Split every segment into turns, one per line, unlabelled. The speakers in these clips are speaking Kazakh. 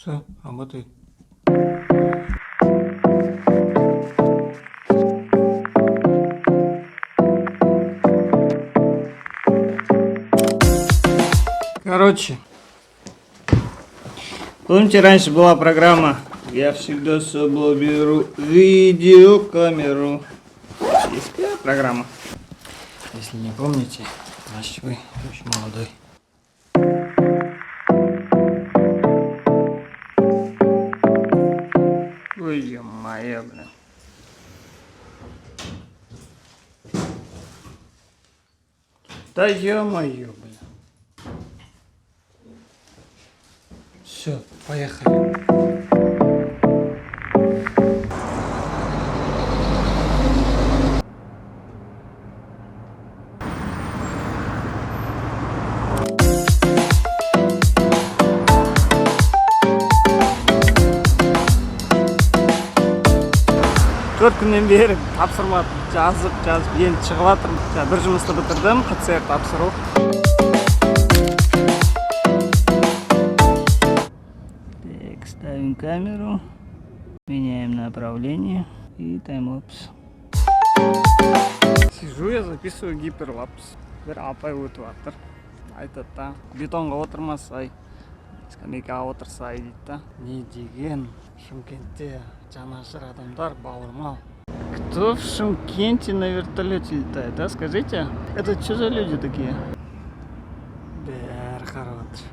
Все, работает. Короче, помните, раньше была программа «Я всегда с собой беру видеокамеру». Есть такая программа? Если не помните, значит вы очень молодой. Ой, ё-моё, блин. Да ё-моё, блин. Все, поехали. Төрт күннен бері тапсырма жазып енді шығып жатырмын. Бір жұмысты бітірдім, ПЦР тапсыру. Так, ставим камеру, меняем направление и таймлапс. Сижу я, записываю гиперлапс. Бір апай өтіп жатыр. Айтады да, бетонға отырмасай, скамейкаға отырсай дейді да. Не деген Шымкентте жанашыр адамдар бауырмал. Кто в Шымкенте на вертолете летает, да? Скажите, это что за люди такие? Бәрі қарап отыр.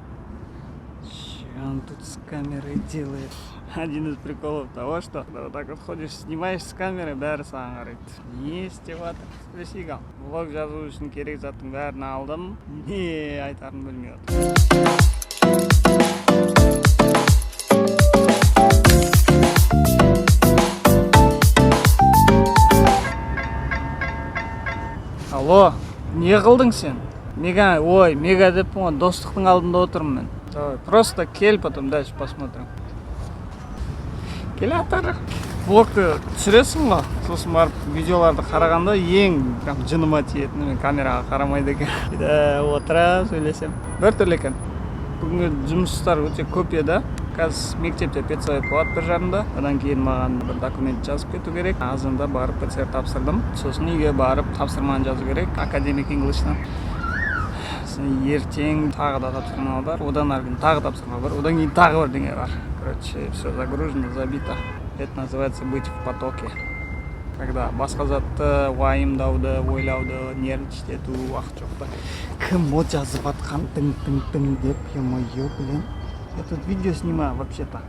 Что он тут с камерой делает? Один из приколов того, что вот так вот ходишь, снимаешь с камеры, бәрі саған қарайды. Не істеп жатыр? Сөйлесейік ал. Влог жазу үшін керек заттың бәрін алдым. Не айтарын білмей отыр. Алло, не қылдың сен? Мега деп достықтың алдында отырмын мен. Давай, просто кел, потом дальше посмотрим. Кел атар. Блогты түсіресің ба? Сосын барып видеоларды қарағанда ең жыныма тиетіні мен камераға қарамайды екен. Отыра сөйлесем. Бір түрлі екен. Бүгінгі жұмыстар өте көп еді. Қазір мектепте педсовет болады бір жарымда. Одан кейін маған бір документ жазып кету керек. Азында барып ПЦР тапсырдым. Сосын үйге барып тапсырманы жазу керек. Академик Инглиштан. Ертең тағы да тапсырма бар. Одан арғы тағы тапсырма бар. Одан кейін тағы бірдеңе бар. Короче, все загружено, забито. Это называется быть в потоке. Когда басқа затты уайымдауды, ойлауды, нервничать ету уақыт жоқта. Кім от жазып атқан тың деп, ё-моё, блин. Я тут видео снимаю вообще-то.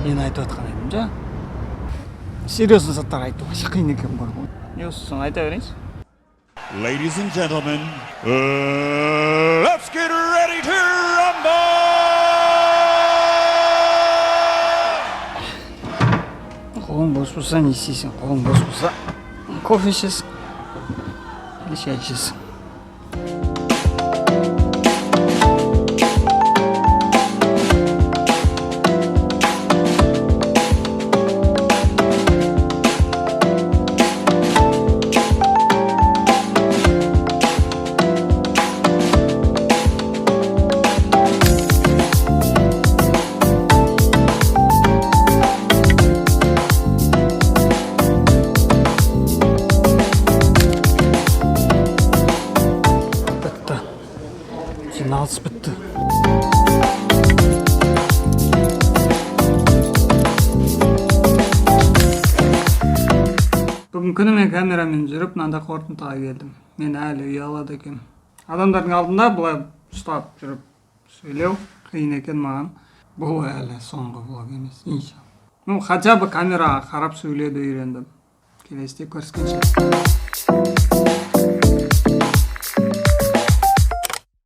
Нені айтып атқан едім, жа? Серьезно заттар айту, қиын екен бар ғой. Не осы соны айта берейінші?
Ladies and gentlemen, let's get ready to rumble!
Қолың бос болса не істейсің? Қолың бос болса кофе ішесің или шай ішесің. Жиналыс бітті. Бүгін күні мен камерамен жүріп, мынандай қорытындыға келдім. Мен әлі ұялады екен. Адамдардың алдында былай ұстап жүріп сөйлеу қиын екен маған. Бұл әлі соңғы влог емес, иншалла. Хотя бы камераға қарап сөйлеуді үйрендім. Келесіде көріскенше.